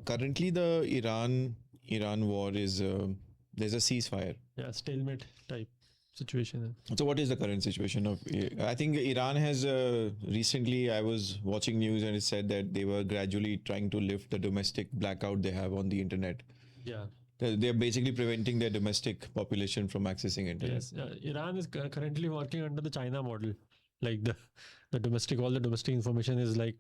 currently the Iran war is there's a ceasefire. Yeah, stalemate type situation. So what is the current situation of? I think Iran has recently. I was watching news and it said that they were gradually trying to lift the domestic blackout they have on the internet. Yeah. They're basically preventing their domestic population from accessing internet. Yes, Iran is currently working under the China model. Like the domestic, all the domestic information is like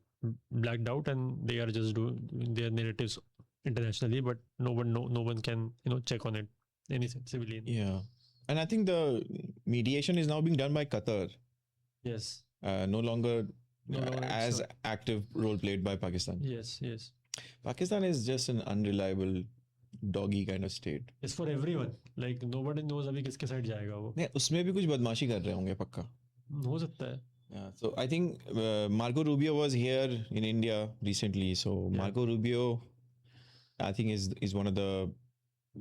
blacked out, and they are just doing their narratives internationally, but no one can check on it. Any civilian. Yeah, and I think the mediation is now being done by Qatar. Yes. No longer it's as not. active role played by Pakistan. Yes. Pakistan is just an unreliable doggy kind of state. It's for everyone. Like nobody knows अभी किसके side जाएगा वो. नहीं, उसमें भी कुछ बदमाशी कर रहे होंगे पक्का. हो सकता है. Yeah, so I think Marco Rubio was here in India recently. So Marco Rubio, I think is one of the.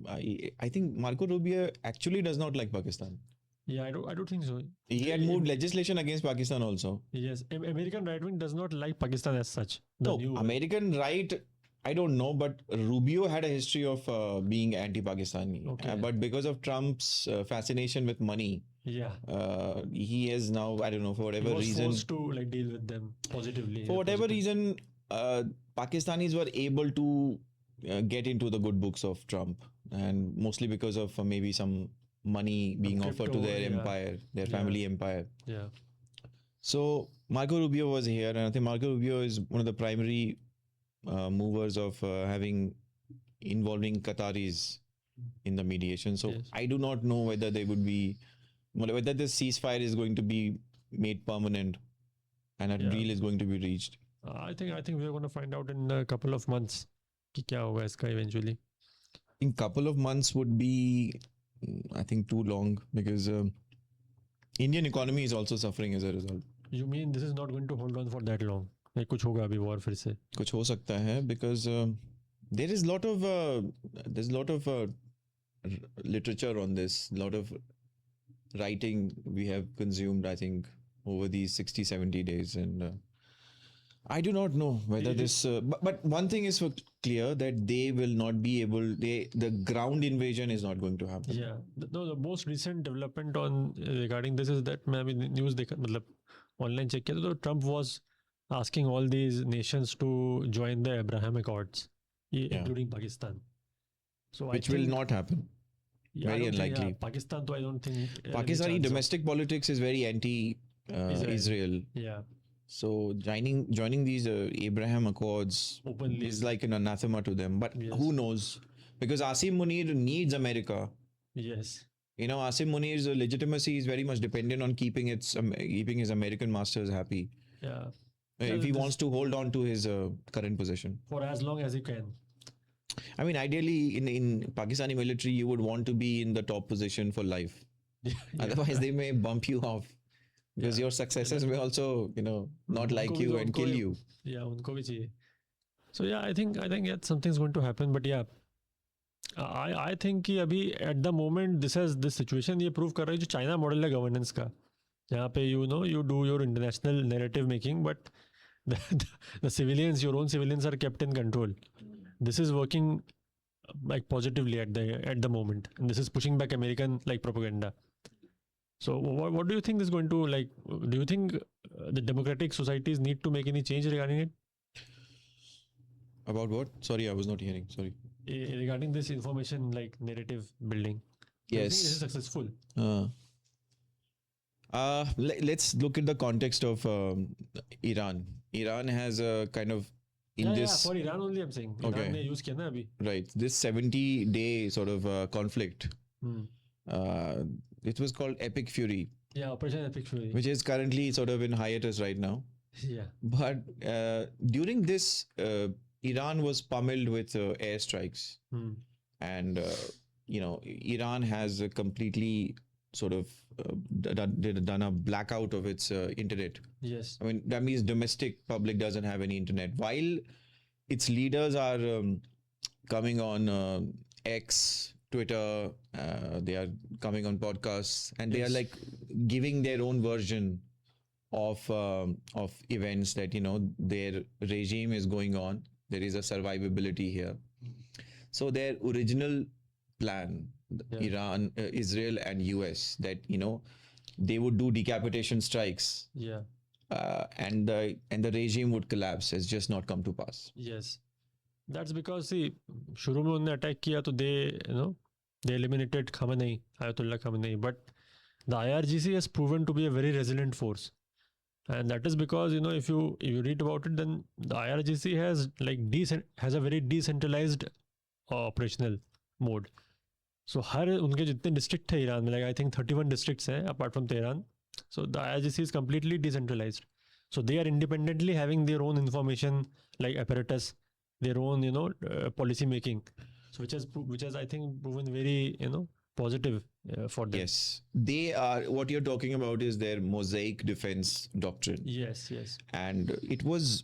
I think Marco Rubio actually does not like Pakistan. Yeah, I don't think so. He had moved legislation against Pakistan also. Yes, American right wing does not like Pakistan as such. No, American right, I don't know, but Rubio had a history of being anti-Pakistani. Okay. But because of Trump's fascination with money, he is now, I don't know, for whatever reason, forced to like deal with them positively. For whatever reason, Pakistanis were able to get into the good books of Trump, and mostly because of maybe some money being offered to their empire, their family empire. Yeah. So Marco Rubio was here, and I think Marco Rubio is one of the primary movers of involving Qataris in the mediation. So I do not know whether they would be, whether this ceasefire is going to be made permanent and a deal is going to be reached. I think we're going to find out in a couple of months कि क्या होगा इसका eventually. In couple of months would be, I think, too long, because Indian economy is also suffering as a result. You mean this is not going to hold on for that long? Like कुछ होगा अभी war फिर से? कुछ हो सकता है, because there is lot of literature on this, lot of writing we have consumed, I think, over these 60-70 days, and I do not know whether this. But one thing is clear, that they will not be able. The ground invasion is not going to happen. Yeah. The most recent development on regarding this is that maybe news मतलब online check किया तो Trump was asking all these nations to join the Abraham Accords, including Pakistan. So which will not happen. Very unlikely. Pakistan, though, I don't think. Pakistani domestic politics is very anti-Israel. Yeah. So joining these Abraham Accords openly is like an anathema to them. But who knows? Because Asim Munir needs America. Yes. Asim Munir's legitimacy is very much dependent on keeping his American masters happy. Yeah. If he wants to hold on to his current position. For as long as he can. I mean, ideally, in Pakistani military, you would want to be in the top position for life. Otherwise, they may bump you off. Because your successors may also, not like you and kill you. Yeah, unko bhi chahiye. So I think something's going to happen. But I think कि अभी at the moment this situation ये prove कर रहा है जो China model है governance का. यहाँ पे you do your international narrative making, but the civilians, your own civilians are kept in control. This is working like positively at the moment, and this is pushing back American like propaganda. So what do you think is going to like? Do you think the democratic societies need to make any change regarding it? About what? Sorry, I was not hearing. Sorry. Regarding this information like narrative building. Yes. Do you think this is successful? Let's look at the context of Iran. Iran has a kind of for Iran only I'm saying. Okay. Iran ने use किया ना अभी. Right. This 70-day sort of conflict. It was called Epic Fury. Yeah, Operation Epic Fury. Which is currently sort of in hiatus right now. Yeah. But during this, Iran was pummeled with airstrikes. And, Iran has completely sort of done a blackout of its internet. Yes. I mean, that means domestic public doesn't have any internet. While its leaders are coming on X, Twitter, they are coming on podcasts, and they are like giving their own version of events that their regime is going on, there is a survivability here. So their original plan, Iran, Israel and US, that, they would do decapitation strikes. Yeah. And the regime would collapse, has just not come to pass. Yes. That's because, see, शुरू में उन्होंने attack किया तो they eliminated Khamenei, Ayatollah Khamenei, but the IRGC has proven to be a very resilient force. And that is because, if you read about it, then the IRGC has a very decentralized operational mode. So हर उनके जितने district थे Iran में, like I think 31 districts हैं apart from Tehran. So the IRGC is completely decentralized. So they are independently having their own information like apparatus, their own policy making. So which has I think proven very positive for them. Yes, they are. What you're talking about is their Mosaic defense doctrine. Yes. And it was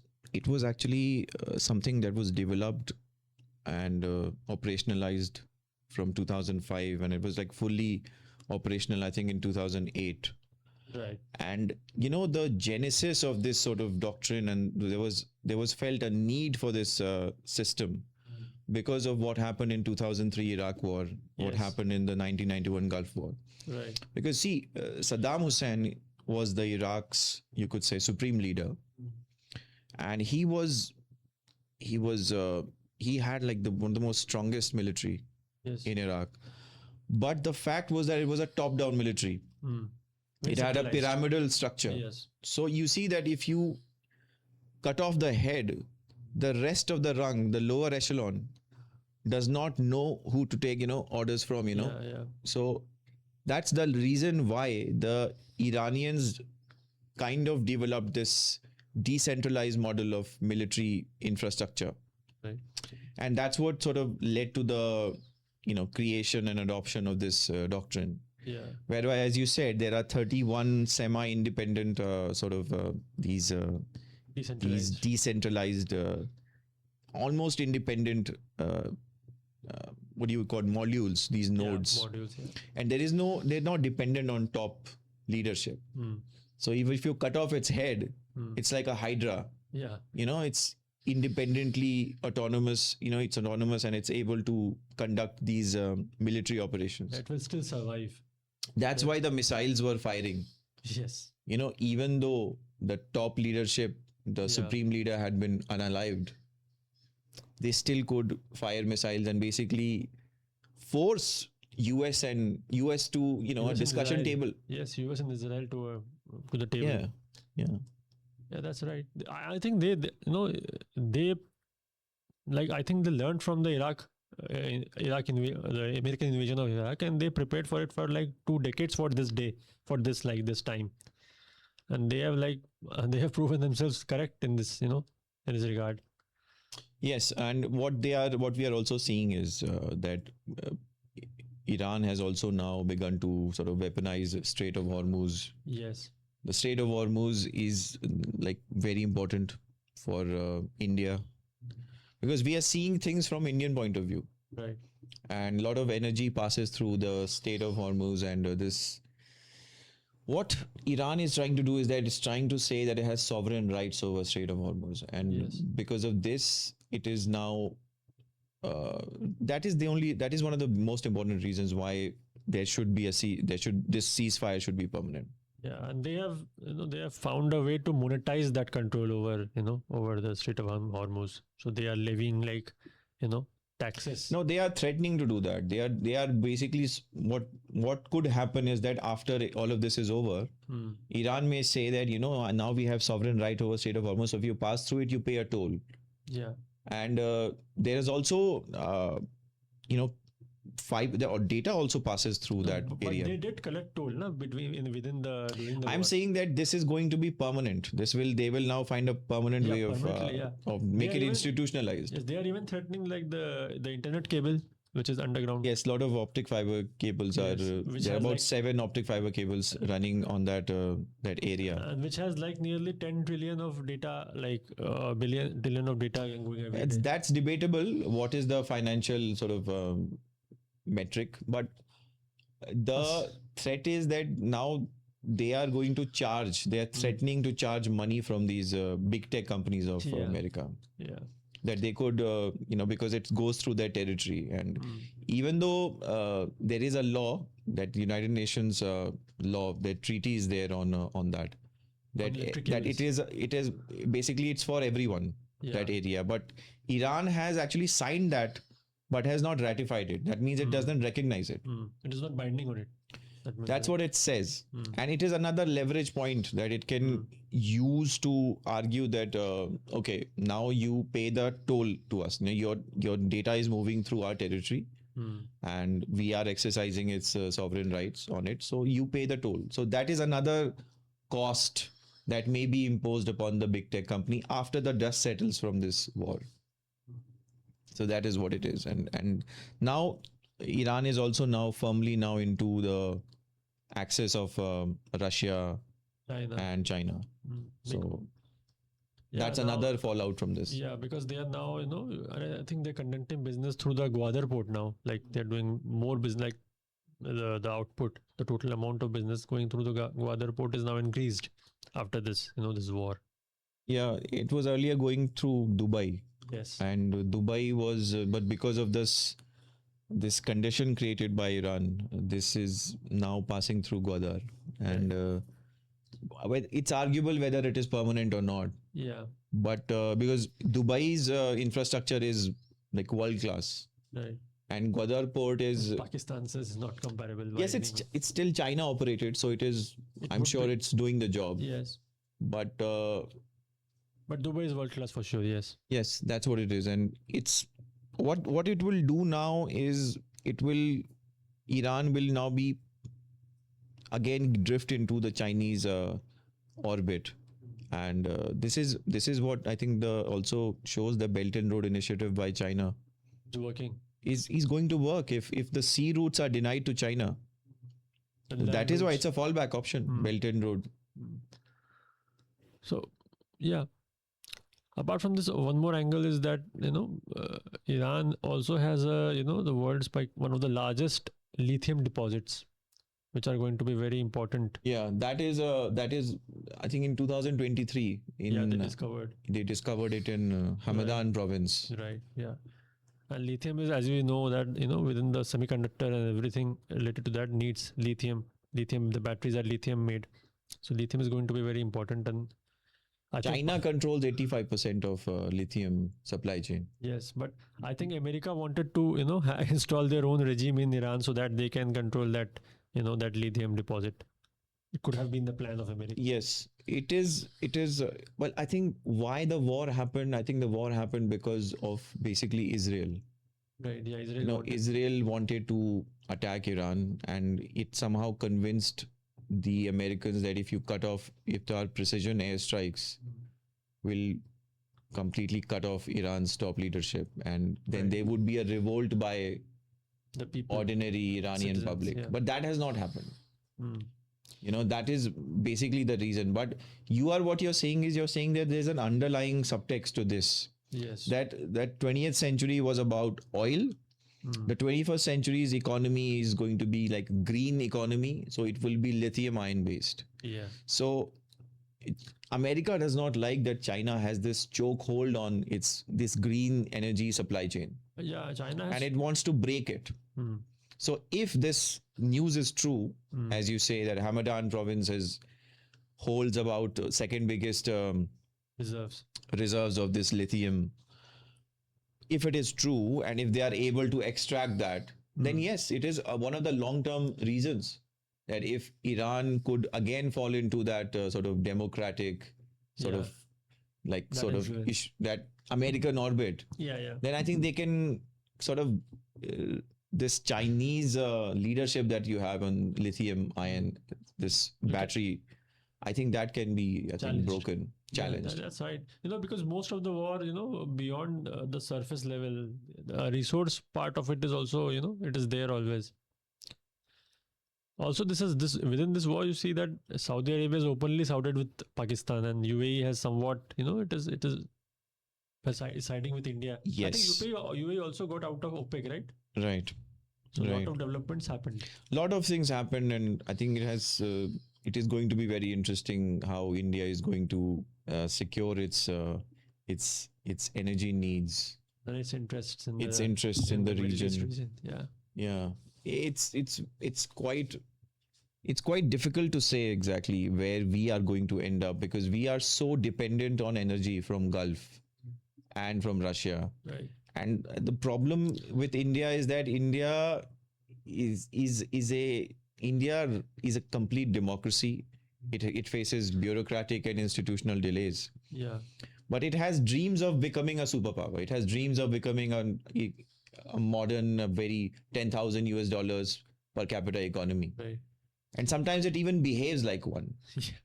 actually something that was developed and operationalized from 2005, and it was like fully operational, I think, in 2008. Right. And the genesis of this sort of doctrine, and there was felt a need for this system because of what happened in 2003 Iraq War, what happened in the 1991 Gulf War. Right. Because see, Saddam Hussein was the Iraq's, you could say, supreme leader, and he had like one of the most strongest military in Iraq. But the fact was that it was a top-down military. It had a pyramidal structure. Yes. So you see that if you cut off the head, the rest of the rung, the lower echelon, does not know who to take, orders from, Yeah. So that's the reason why the Iranians kind of developed this decentralized model of military infrastructure. Right. And that's what sort of led to the, creation and adoption of this doctrine. Yeah. Whereby, as you said, there are 31 semi-independent these decentralized, almost independent, what do you call modules? These nodes. Yeah, modules. Yeah. And they're not dependent on top leadership. So if you cut off its head, it's like a hydra. Yeah. It's independently autonomous. It's autonomous and it's able to conduct these military operations. That will still survive. That's why the missiles were firing. Yes. Even though the top leadership, the supreme leader had been unalived, they still could fire missiles and basically force US to, a discussion table. Yes, US and Israel to the table. Yeah, that's right. I think they I think they learned from the the American invasion of Iraq, and they prepared for it for like 2 decades for this day, for this time, and they have proven themselves correct in this, in this regard. Yes, and what we are also seeing is that Iran has also now begun to sort of weaponize Strait of Hormuz. Yes. The Strait of Hormuz is like very important for India, because we are seeing things from Indian point of view. Right. And a lot of energy passes through the Strait of Hormuz, and what Iran is trying to do is that it's trying to say that it has sovereign rights over Strait of Hormuz, and because of this, it is now that is one of the most important reasons why there should be this ceasefire should be permanent. Yeah, and they have found a way to monetize that control over the Strait of Hormuz. So they are levying taxes. No, they are threatening to do that. They are basically what could happen is that after all of this is over, Iran may say that now we have sovereign right over Strait of Hormuz. So if you pass through it, you pay a toll. Yeah. And there is also the data also passes through that area. But they did collect toll, within the I'm war. saying that this is going to be permanent. They will now find a permanent way of make it institutionalized. Yes, they are even threatening like the internet cable, which is underground. Yes, a lot of optic fiber cables are. There are about 7 optic fiber cables running on that area, and which has like nearly 10 trillion of data, like trillion of data going away. That's debatable. What is the financial sort of metric? But the threat is that now they are going to charge. They are threatening to charge money from these big tech companies of America. Yeah. that they could, because it goes through their territory. And even though there is a law, that United Nations law, the treaty is there on that, that it is basically it's for everyone, that area. But Iran has actually signed that, but has not ratified it. That means it doesn't recognize it. It is not binding on it. That's what it says. And it is another leverage point that it can use to argue that, okay, now you pay the toll to us. Your data is moving through our territory and we are exercising its sovereign rights on it. So you pay the toll. So that is another cost that may be imposed upon the big tech company after the dust settles from this war. So that is what it is. And now Iran is also now firmly now into the axis of Russia and China. So that's another fallout from this. Yeah, because they are now, I think they're conducting business through the Gwadar port now. Like they're doing more business, like the output, the total amount of business going through the Gwadar port is now increased after this, this war. Yeah, it was earlier going through Dubai. Yes. And Dubai was, but because of this condition created by Iran, this is now passing through Gwadar. And it's arguable whether it is permanent or not. Yeah. But because Dubai's infrastructure is like world class. Right. And Gwadar port is... Pakistan says it's not comparable. Yes, it's still China operated. So it is, I'm sure it's doing the job. Yes. But Dubai is world class for sure, yes. Yes, that's what it is. And it's... What it will do now is Iran will now be again drift into the Chinese orbit, and this is what I think also shows the Belt and Road Initiative by China. It's working. Is going to work if the sea routes are denied to China. That is why it's a fallback option, Belt and Road. So, yeah. Apart from this, one more angle is that, Iran also has the world's one of the largest lithium deposits, which are going to be very important. Yeah, that is I think in 2023 they discovered it in Hamadan province. Right. Yeah. And lithium is, as we know, that within the semiconductor and everything related to that needs lithium. The batteries are lithium made. So lithium is going to be very important. And China controls 85% of lithium supply chain. Yes, but I think America wanted to, install their own regime in Iran so that they can control that, that lithium deposit. It could have been the plan of America. Yes, it is. Well, I think why the war happened. I think the war happened because of basically Israel. Right. Yeah. Israel wanted to attack Iran, and it somehow convinced the Americans that if our precision airstrikes will completely cut off Iran's top leadership, and then there would be a revolt by the people, ordinary Iranian public. Yeah. But that has not happened. That is basically the reason. But what you're saying that there's an underlying subtext to this. Yes. That 20th century was about oil. The 21st century's economy is going to be like green economy. So it will be lithium ion based. Yeah. So America does not like that China has this chokehold on this green energy supply chain. Yeah, China has... And it wants to break it. So if this news is true, as you say, that Hamadan province holds about second biggest reserves of this lithium. If it is true, and if they are able to extract that, then yes, it is one of the long-term reasons that if Iran could again fall into that sort of democratic that American orbit, then I think they can sort of this Chinese leadership that you have on lithium ion, this battery, I think that can be broken. Challenged. Yeah, that's right. Because most of the war, beyond the surface level, the resource part of it is also, it is there always. Also, within this war, you see that Saudi Arabia is openly sided with Pakistan, and UAE has somewhat, it is siding with India. Yes. I think UAE also got out of OPEC, right? Right. So a lot of developments happened. A lot of things happened, and I think it is going to be very interesting how India is going to secure its its energy needs, and its interests in its the interests in the Middle East region. Yeah. Yeah, it's quite difficult to say exactly where we are going to end up, because we are so dependent on energy from Gulf and from Russia. Right. And the problem with India is that India is a complete democracy. It faces bureaucratic and institutional delays, Yeah. but it has dreams of becoming a superpower. It has dreams of becoming a modern, a very $10,000 per capita economy. Right. And sometimes it even behaves like one,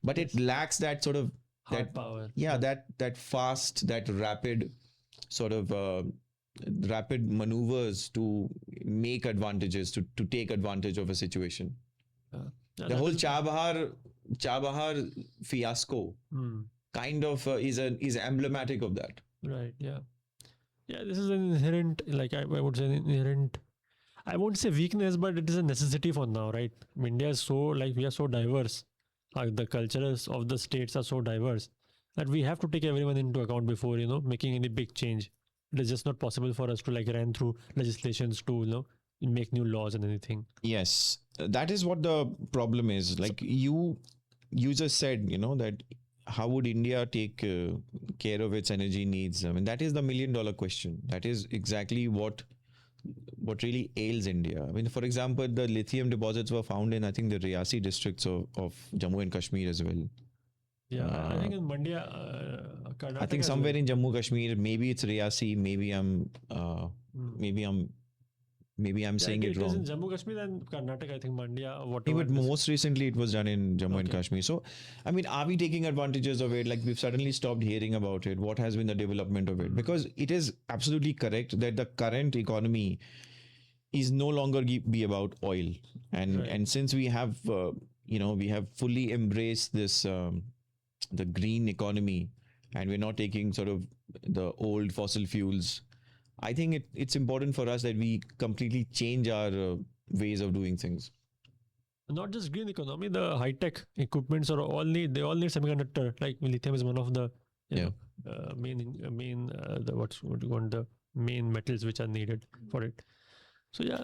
but it lacks that sort of Hard power. yeah, that fast, that rapid sort of rapid maneuvers to make advantages, to take advantage of a situation. Yeah, The whole Chabahar fiasco kind of is emblematic of that. Right. Yeah. Yeah. This is an inherent, like I would say, an inherent. I won't say weakness, but it is a necessity for now, right? India is so, like, we are so diverse. The cultures of the states are so diverse that we have to take everyone into account before, making any big change. It is just not possible for us to like run through legislations to, make new laws and anything. Yes, that is what the problem is. Like you just said, that how would India take care of its energy needs? I mean, that is the $1 million question. That is exactly what really ails India. I mean, for example, the lithium deposits were found in, I think, the Riasi districts of Jammu and Kashmir as well. Yeah, I think in Mandya, Karnataka. I think somewhere in Jammu Kashmir, maybe it's Riasi, maybe I'm saying it wrong. It is in Jammu Kashmir and Karnataka, I think Mandya, whatever. But most recently it was done in Jammu and Kashmir. So, I mean, are we taking advantages of it? Like, we've suddenly stopped hearing about it. What has been the development of it? Because it is absolutely correct that the current economy is no longer be about oil. And since we have, we have fully embraced this, the green economy, and we're not taking sort of the old fossil fuels, I think it's important for us that we completely change our ways of doing things. Not just green economy, the high tech equipments they all need semiconductor. Like lithium is one of the the main metals which are needed for it. So yeah,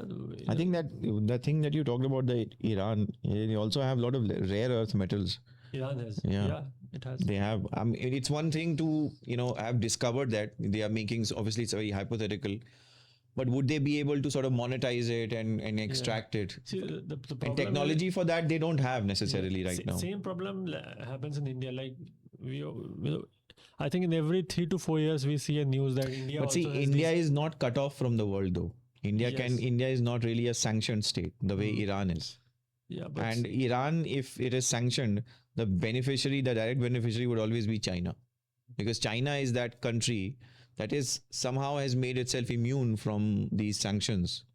I think that the thing that you talked about, the Iran, they also have a lot of rare earth metals. Iran has, yeah, it has. They have. It's one thing to have discovered that they are making. Obviously, it's very hypothetical, but would they be able to sort of monetize it and extract it? See, the problem and technology for that they don't have necessarily right now. Same problem happens in India. Like I think in every 3 to 4 years we see a news that India. But see, India is not cut off from the world though. India is not really a sanctioned state the way Iran is. Yeah, but and Iran, if it is sanctioned, the direct beneficiary would always be China, because China is that country that is somehow has made itself immune from these sanctions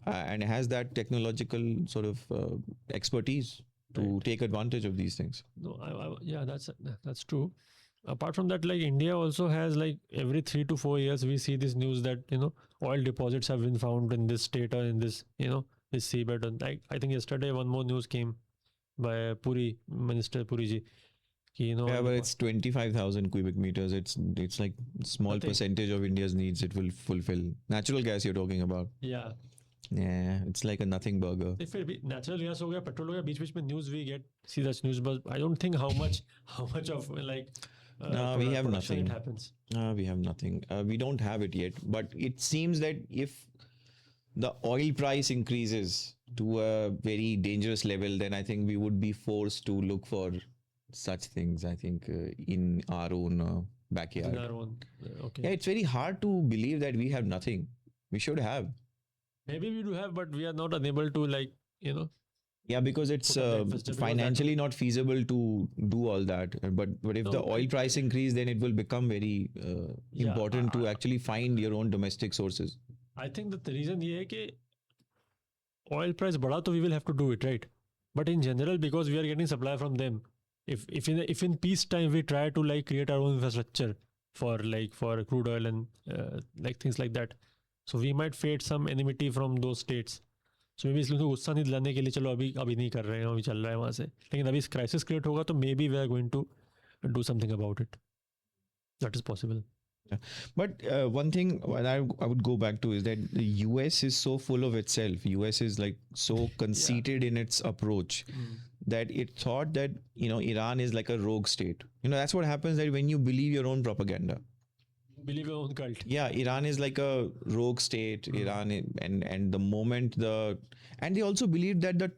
and has that technological sort of expertise to take advantage of these things. No, that's true. Apart from that, like India also has, like, every 3 to 4 years we see this news that oil deposits have been found in this state or in this this seabed. And I think yesterday one more news came by Minister Puri ji. Yeah, but it's 25,000 cubic meters. It's like small percentage of India's needs it will fulfill. Natural gas you're talking about. Yeah, it's like a nothing burger. If it be natural gas ho gaya, petrol ho gaya, beech mein news we get, see such news, but I don't think how much of like no, we have nothing. It happens. No, we have nothing. We don't have it yet, but it seems that if the oil price increases to a very dangerous level, then I think we would be forced to look for such things, I think, in our own backyard. In our own, okay. Yeah, it's very hard to believe that we have nothing. We should have. Maybe we do have, but we are not unable to, like, Yeah, because it's financially not feasible to do all that. But if the oil price increase, then it will become very important to actually find your own domestic sources. I think that the reason ye hai ki oil price bada, to we will have to do it, right? But in general, because we are getting supply from them, if in peacetime we try to like create our own infrastructure for crude oil and like things like that, so we might face some enmity from those states. So maybe इसलिए गुस्सा नहीं दिलाने के लिए चलो अभी नहीं कर रहे हैं, अभी चल रहा है वहाँ से, लेकिन अभी क्राइसिस क्रिएट होगा तो maybe we are going to do something about it. That is possible. But one thing I would go back to is that the US is so full of itself. US is like so conceited in its approach that it thought that, Iran is like a rogue state. That's what happens that when you believe your own propaganda. Believe your own cult. Yeah, Iran is like a rogue state. And the moment and they also believed that the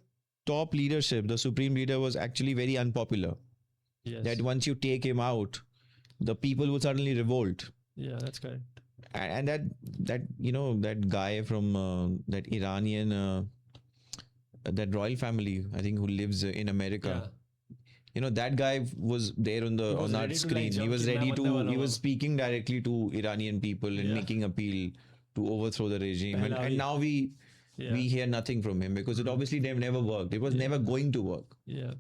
top leadership, the supreme leader, was actually very unpopular. Yes. That once you take him out, the people will suddenly revolt. Yeah, that's correct. And that guy from that Iranian, that royal family, I think, who lives in America. That guy was there on our screen. He was ready to. He was speaking directly to Iranian people and making appeal to overthrow the regime. And now we hear nothing from him because it obviously never worked. It was never going to work. Yeah.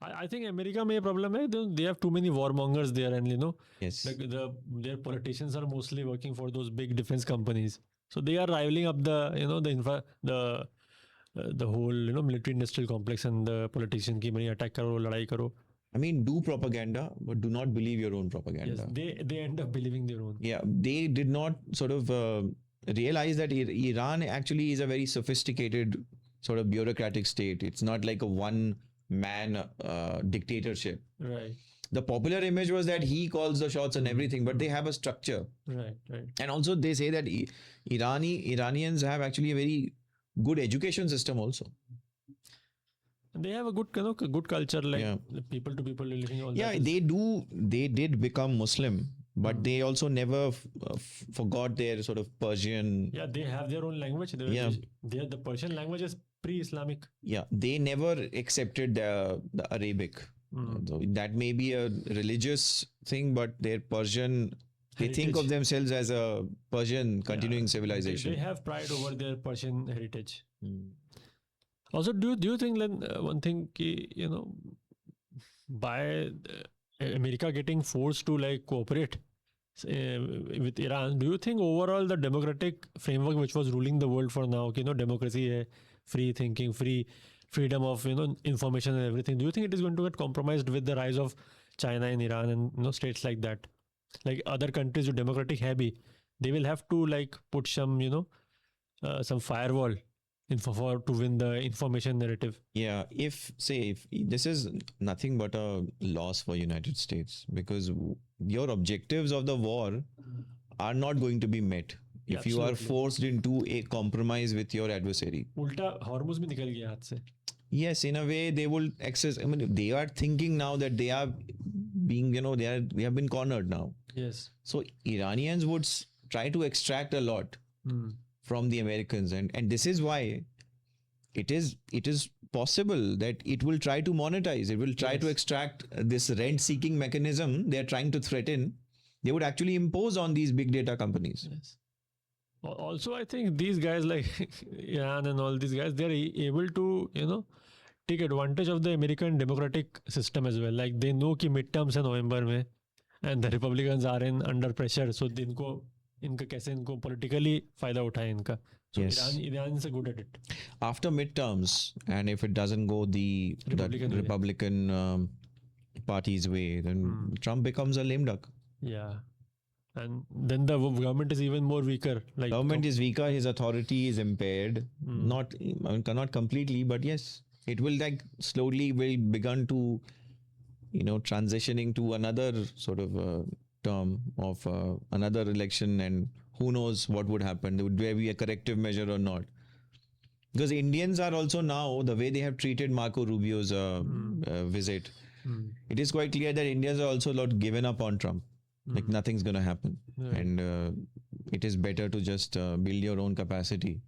I think America may problem hai, they have too many warmongers there, and yes, like their politicians are mostly working for those big defense companies, so they are rivaling up the whole military industrial complex, and the politician ki bhai attack karo, ladai karo. I mean, do propaganda, but do not believe your own propaganda. Yes, they end up believing their own. Yeah, they did not sort of realize that Iran actually is a very sophisticated sort of bureaucratic state. It's not like a one-man dictatorship. Right. The popular image was that he calls the shots and everything, but they have a structure. Right. And also they say that Iranians have actually a very good education system also. They have a good good culture, like people to people living. All that they did become Muslim, but they also never forgot their sort of Persian. Yeah, they have their own language. The Persian language is pre-Islamic. Yeah, they never accepted the Arabic. So that may be a religious thing, but their Persian, they think of themselves as a Persian continuing civilization. They have pride over their Persian heritage. Also, do you think one thing, by America getting forced to like cooperate with Iran, do you think overall the democratic framework which was ruling the world for now, democracy hai, free thinking, freedom of information and everything, do you think it is going to get compromised with the rise of China and Iran and states like that? Like other countries who democratic heavy, they will have to like put some some firewall to win the information narrative. Yeah, if this is nothing but a loss for United States, because your objectives of the war are not going to be met if you are forced into a compromise with your adversary. Ulta Hormuz bhi nikal gaya haath se. Yes, in a way they will access. I mean, they are thinking now that they are being, they have been cornered now. Yes. So Iranians would try to extract a lot from the Americans, and this is why it is possible that it will try to monetize. It will try to extract this rent-seeking mechanism they are trying to threaten. They would actually impose on these big data companies. Yes. Also, I think these guys like Iran and all these guys, they are able to take advantage of the American democratic system as well. Like they know कि midterms है November में, and the Republicans are under pressure, so इनका कैसे इनको politically फायदा उठाए इनका. So Iran is good at it. After midterms, and if it doesn't go the Republican party's way, then Trump becomes a lame duck. Yeah. And then the government is even more weaker. Like government is weaker, his authority is impaired. Not completely, but yes, it will like slowly will begun to transitioning to another sort of term of another election, and who knows what would happen. Would there be a corrective measure or not? Because Indians are also now, the way they have treated Marco Rubio's visit, it is quite clear that Indians are also not given up on Trump. Like nothing's going to happen. And it is better to just build your own capacity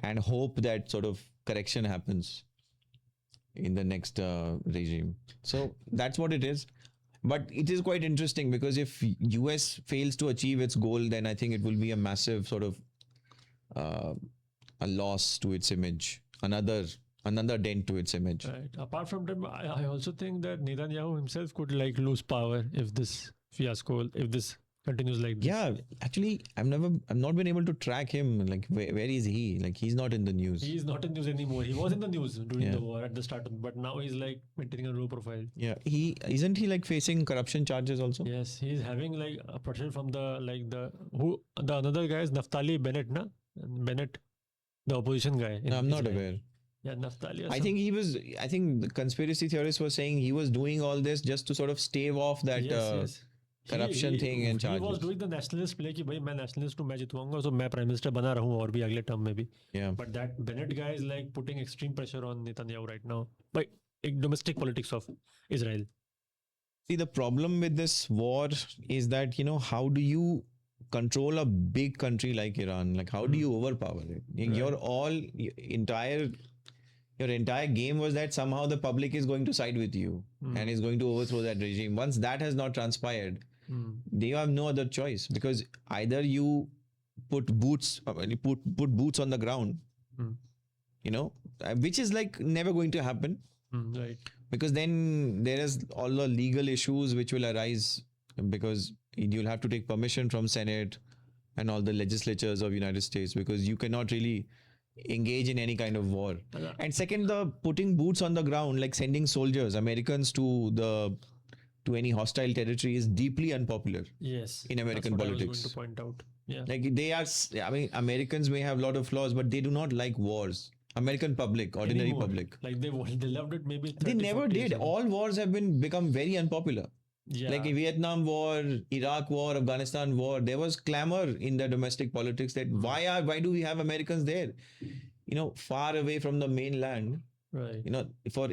and hope that sort of correction happens in the next regime. So that's what it is. But it is quite interesting because if US fails to achieve its goal, then I think it will be a massive sort of a loss to its image, another dent to its image. Right. Apart from that, I also think that Netanyahu himself could like lose power if this fiasco, if this continues like this. Yeah, actually, I've not been able to track him. Like, where is he? Like, he's not in the news. He's not in news anymore. He was in the news during the war at the start, but now he's like maintaining a low profile. Yeah, isn't he like facing corruption charges also? Yes, he's having like a pressure from the another guy is Naftali Bennett, na? Bennett, the opposition guy. No, I'm not aware. Yeah, Naftali. I think the conspiracy theorists were saying he was doing all this just to sort of stave off that corruption thing and charges. He was doing the nationalist play कि भाई मैं nationalist हूँ मैं जीतूंगा so मैं prime minister बना रहूँ और भी अगले term में भी. Yeah. But that Bennett guy is like putting extreme pressure on Netanyahu right now by domestic politics of Israel. See, the problem with this war is that, how do you control a big country like Iran? Like, how do you overpower it? Right. Your entire game was that somehow the public is going to side with you and is going to overthrow that regime. Once that has not transpired, they have no other choice, because either you put boots on the ground, which is like never going to happen. Right. Because then there is all the legal issues which will arise, because you'll have to take permission from Senate and all the legislatures of United States, because you cannot really engage in any kind of war. And second, the putting boots on the ground, like sending soldiers, Americans to any hostile territory, is deeply unpopular. Yes, in American politics. I was going to point out. Yeah. Like Americans may have a lot of flaws, but they do not like wars. American public, ordinary public. Like they loved it maybe 30, they never did. All wars have become very unpopular. Yeah. Like Vietnam War, Iraq War, Afghanistan War, there was clamor in the domestic politics that why do we have Americans there? Far away from the mainland. Right. For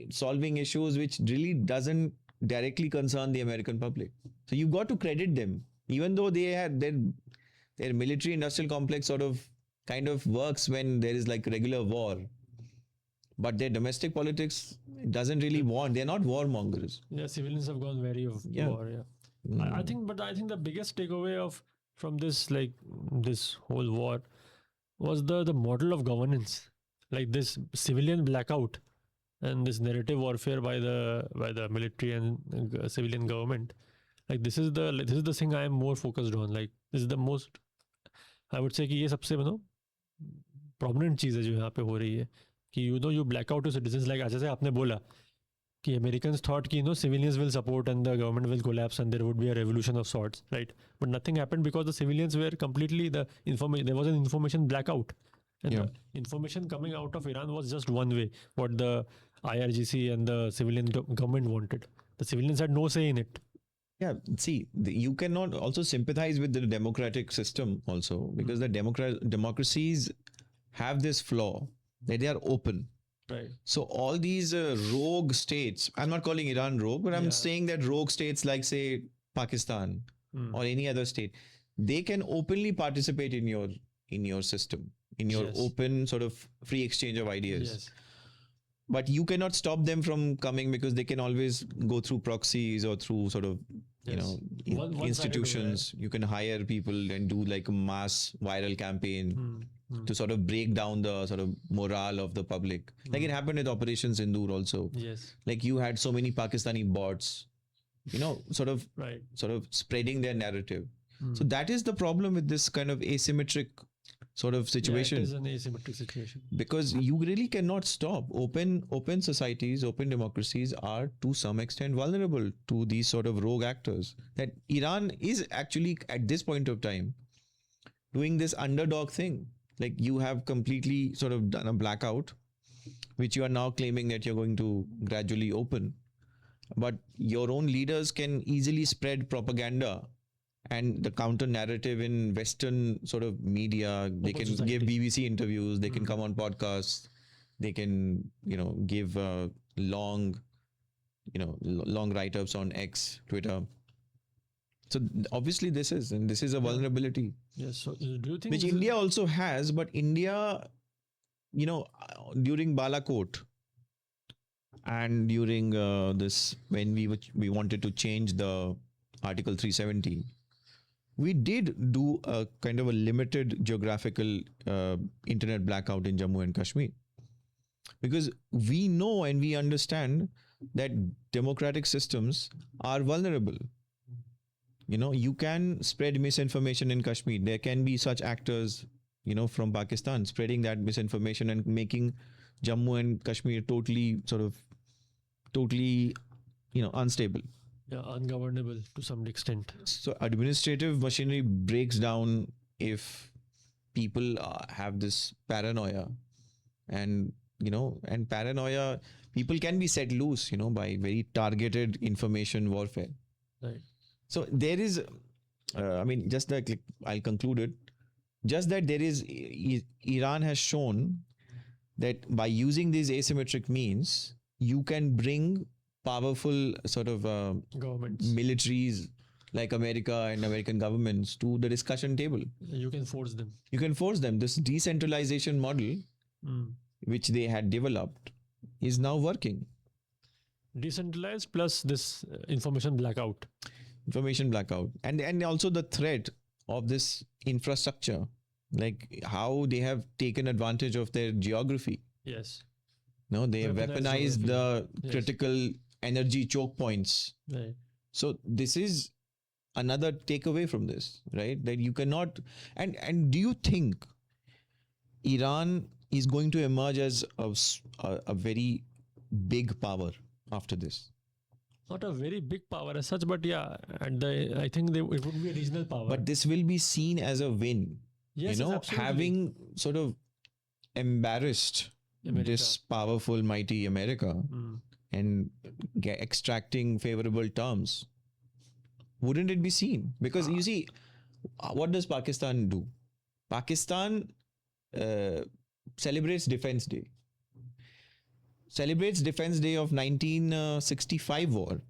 solving issues which really doesn't directly concern the American public. So you've got to credit them, even though they had their military industrial complex kind of works when there is like regular war. But their domestic politics doesn't really want. They're not warmongers. Yeah, civilians have gone wary of war. Yeah, I think the biggest takeaway from this whole war was the model of governance, like this civilian blackout and this narrative warfare by the military and civilian government. Like this is the thing I am more focused on. Like this is the most, I would say कि ये सबसे prominent चीज़ है जो यहाँ पे हो रही है कि you black out to citizens, like जैसे आपने बोला कि Americans thought कि civilians will support and the government will collapse and there would be a revolution of sorts, right? But nothing happened because the civilians were completely there was an information blackout, and the information coming out of Iran was just one way, what the IRGC and the civilian government wanted. The civilians had no say in it. Yeah, see, you cannot also sympathize with the democratic system also, because the democracies have this flaw that they are open. Right. So all these rogue states, I'm not calling Iran rogue, but I'm saying that rogue states like, say, Pakistan or any other state, they can openly participate in your system, in your open sort of free exchange of ideas. Yes. But you cannot stop them from coming, because they can always go through proxies or through sort of, institutions. You can hire people and do like a mass viral campaign to sort of break down the sort of morale of the public. Like it happened with Operation Sindoor also. Yes. Like you had so many Pakistani bots, sort of spreading their narrative. So that is the problem with this kind of asymmetric sort of situation. Yeah, it is an asymmetric situation. Because you really cannot stop. Open societies, open democracies are to some extent vulnerable to these sort of rogue actors. That Iran is actually at this point of time doing this underdog thing. Like you have completely sort of done a blackout, which you are now claiming that you're going to gradually open. But your own leaders can easily spread propaganda and the counter narrative in Western sort of media. They can give BBC interviews, they can come on podcasts, they can, give long write-ups on X, Twitter. So obviously this is a vulnerability. Yes. So do you think which India also has, but India, during Balakot and during this, when we wanted to change the Article 370, we did do a kind of a limited geographical internet blackout in Jammu and Kashmir, because we know and we understand that democratic systems are vulnerable. you can spread misinformation in Kashmir. There can be such actors, from Pakistan spreading that misinformation and making Jammu and Kashmir totally unstable. Yeah, ungovernable to some extent. So administrative machinery breaks down if people have this paranoia, and paranoia, people can be set loose, by very targeted information warfare. Right. So there is, just that I'll conclude it. Just that there is, Iran has shown that by using these asymmetric means, you can bring powerful sort of governments, militaries like America and American governments to the discussion table. You can force them. This decentralization model, which they had developed, is now working. Decentralized plus this information blackout. And also the threat of this infrastructure, like how they have taken advantage of their geography. Yes. No, they have weaponized the critical energy choke points. Right. So this is another takeaway from this, right? That you cannot, and do you think Iran is going to emerge as a very big power after this? Not a very big power as such, but yeah, and I think it would be a regional power. But this will be seen as a win. Yes, having sort of embarrassed this powerful, mighty America and extracting favorable terms. Wouldn't it be seen? Because you see, what does Pakistan do? Pakistan celebrates Defense Day. Of 1965 war,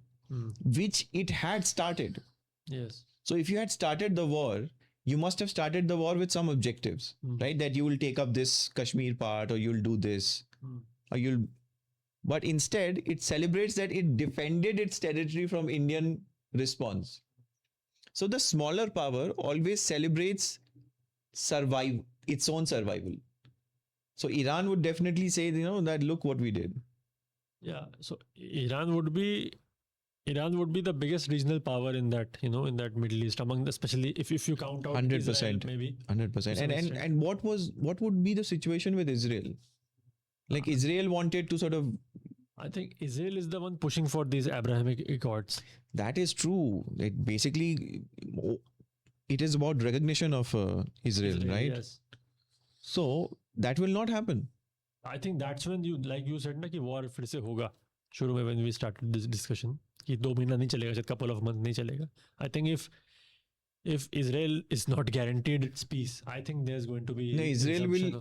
which it had started. Yes. So if you had started the war, you must have started the war with some objectives, right? That you will take up this Kashmir part, or you'll do this, or but instead it celebrates that it defended its territory from Indian response. So the smaller power always celebrates its own survival. So Iran would definitely say, that look what we did. Yeah. So Iran would be the biggest regional power in that, in that Middle East, especially if you count out 100%, Israel, maybe 100%. And what would be the situation with Israel? Like Israel wanted to sort of. I think Israel is the one pushing for these Abrahamic Accords. That is true. Basically, it is about recognition of Israel, right? Yes. So that will not happen. I think that's when you said na कि war फिर से होगा. शुरू में when we started this discussion कि 2 महीना नहीं चलेगा, शायद couple of months नहीं चलेगा. I think if Israel is not guaranteed its peace, I think there's going to be. No,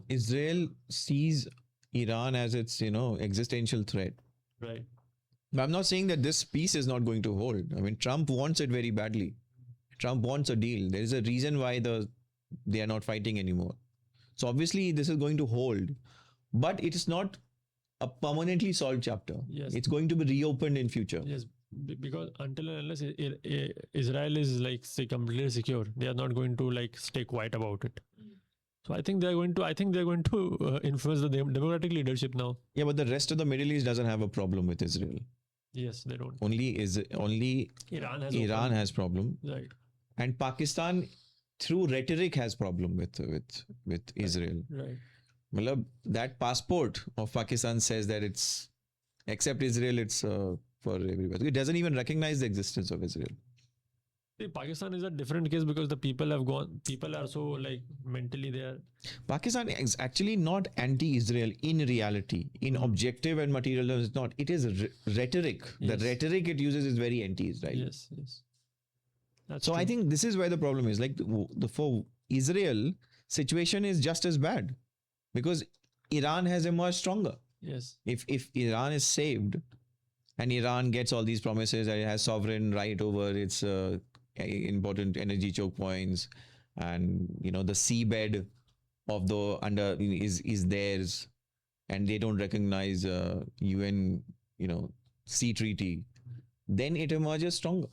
Israel sees Iran as its existential threat. Right. But I'm not saying that this peace is not going to hold. I mean, Trump wants it very badly. Trump wants a deal. There is a reason why they are not fighting anymore. So obviously this is going to hold, but it is not a permanently solved chapter. Yes. It's going to be reopened in future. Yes, because until and unless Israel is completely secure, they are not going to stay quiet about it. So I think they're going to influence the democratic leadership now. Yeah, but the rest of the Middle East doesn't have a problem with Israel. Yes, they don't. Only Iran has problem. Right. And Pakistan, through rhetoric, has problem with Israel. Right. Malab, that passport of Pakistan says that it's, except Israel, it's for everybody. It doesn't even recognize the existence of Israel. See, Pakistan is a different case because the people are so mentally there. Pakistan is actually not anti-Israel in reality. In objective and material terms, it's not. It is rhetoric. Yes. The rhetoric it uses is very anti-Israel. Yes. That's so true. I think this is where the problem is. For Israel, situation is just as bad because Iran has emerged stronger. Yes. If Iran is saved and Iran gets all these promises that it has sovereign right over its important energy choke points, and the seabed of the is theirs, and they don't recognize UN sea treaty, then it emerges stronger.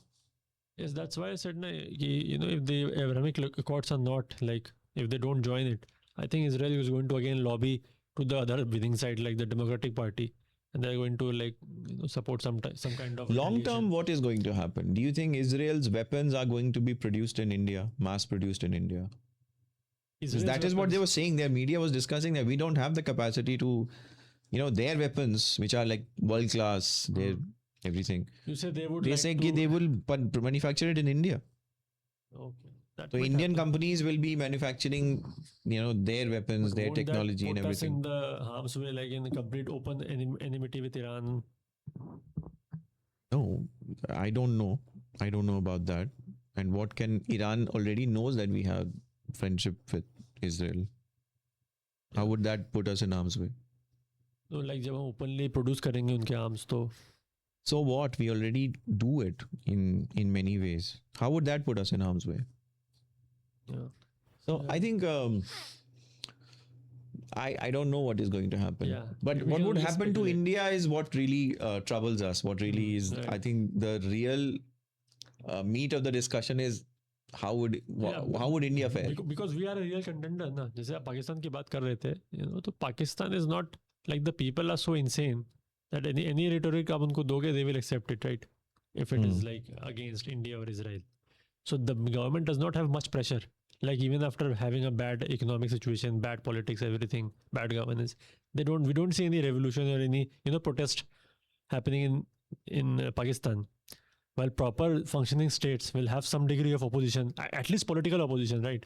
Yes, that's why I said if the Abrahamic Accords are not if they don't join it, I think Israel is going to again lobby to the other winning side like the Democratic Party and they're going to like support some kind of Long term, retaliation. what is going to happen? Do you think Israel's weapons are going to be produced in India, mass produced in India? Because Israel's that is what they weapons- were saying. Their media was discussing that we don't have the capacity to, their weapons, which are like world class, they're everything. You say they would. They like say to, they will manufacture it in India. Okay. That So might Indian happen. companies will be manufacturing, their weapons, But their won't that technology and put us everything. in the harm's way, like in complete open enmity with Iran? No, I don't know. I don't know about that. And what can Iran already knows that we have friendship with Israel. How would that put us in harm's way? तो like जब हम openly produce करेंगे उनके arms तो So what? We already do it in many ways. How would that put us in harm's way? yeah. So I think I don't know what is going to happen. Yeah, But we what can would only happen to speculate. India is what really troubles us. What really is, right. I think, the real meat of the discussion is how would India fare? Because we are a real contender ना जैसे आप पाकिस्तान की बात कर रहे थे तो Pakistan is not like the people are so insane that any rhetoric आप उनको दोगे they will accept it, right, if it is like against India or Israel. So the government does not have much pressure, like even after having a bad economic situation, bad politics, everything, bad governance, we don't see any revolution or any protest happening in Pakistan. While proper functioning states will have some degree of opposition, at least political opposition, right?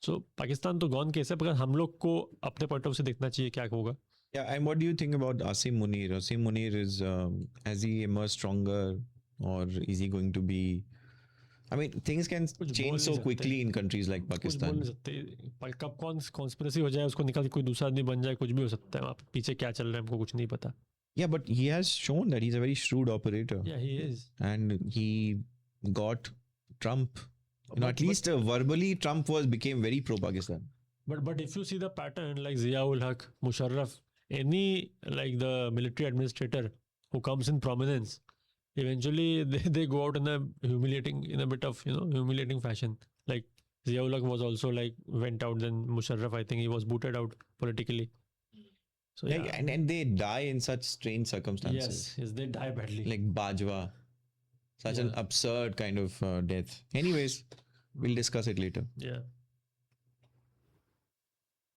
So Pakistan तो gone case है, because हम लोग को अपने point of view से देखना चाहिए क्या होगा. Yeah, and what do you think about Asim Munir? Asim Munir is, has he emerged stronger, or is he going to be? I mean, things can change so quickly in countries like कुछ बोल Pakistan. नहीं सकते, कब कौन conspiracy हो जाए उसको निकाल के कोई दूसरा आदमी बन जाए, कुछ भी हो सकता है. आप पीछे क्या चल रहा है हमको कुछ नहीं पता. Yeah, but he has shown that he's a very shrewd operator. Yeah, he is. And he got Trump. At least verbally, Trump became very pro-Pakistan. But if you see the pattern, like Ziaul Haq, Musharraf, any like the military administrator who comes in prominence, eventually they go out in a bit of humiliating fashion. Like Ziaul Haq was also like went out, then Musharraf, I think he was booted out politically. So yeah. And they die in such strange circumstances. Yes, they die badly. Like Bajwa. Such an absurd kind of death. Anyways, we'll discuss it later. Yeah.